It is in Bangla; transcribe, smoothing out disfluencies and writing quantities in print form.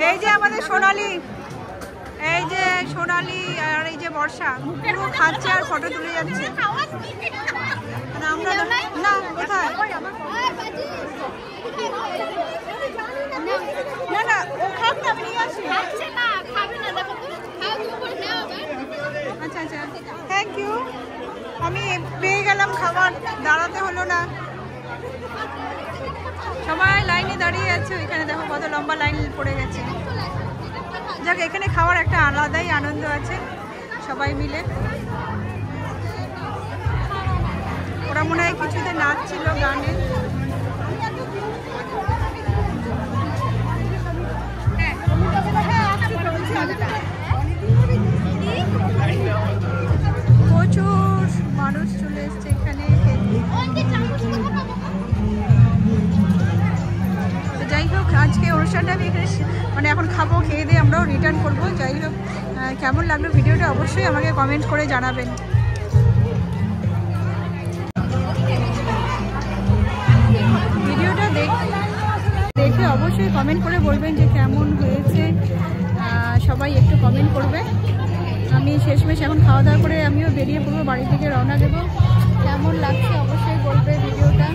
এই যে আমাদের সোনালি, এই যে সোনালি আর এই যে বর্ষা পুরো খাচ্ছে আর ফটো তুলে যাচ্ছে। আমরা না কোথায় না না ও খাক না, আমি নিয়ে আসি। আচ্ছা আচ্ছা, থ্যাংক ইউ। আমি পেয়ে গেলাম খাবার, দাঁড়াতে হলো না। সবাই লাইনে দাঁড়িয়ে আছে, এখানে দেখো কত লম্বা লাইন পড়ে গেছে। যাক, এখানে খাওয়ার একটা আলাদাই আনন্দ আছে সবাই মিলে। ওরা মনে হয় কিছুতে নাচছিল গানে। প্রচুর মানুষ চলে এসছে এখানে। যাই হোক, আজকে অনুষ্ঠানটা আমি এখানে মানে এখন খাবো, খেয়ে দিয়ে আমরাও রিটার্ন করবো। যাই হোক, কেমন লাগলো ভিডিওটা অবশ্যই আমাকে কমেন্ট করে জানাবেন। ভিডিওটা দেখে অবশ্যই কমেন্ট করে বলবেন যে কেমন হয়েছে। সবাই একটু কমেন্ট করবে। আমি শেষমেশ এখন খাওয়া দাওয়া করে আমিও বেরিয়ে পড়বো, বাড়ি থেকে রওনা দেবো। কেমন লাগছে অবশ্যই বলবে ভিডিওটা।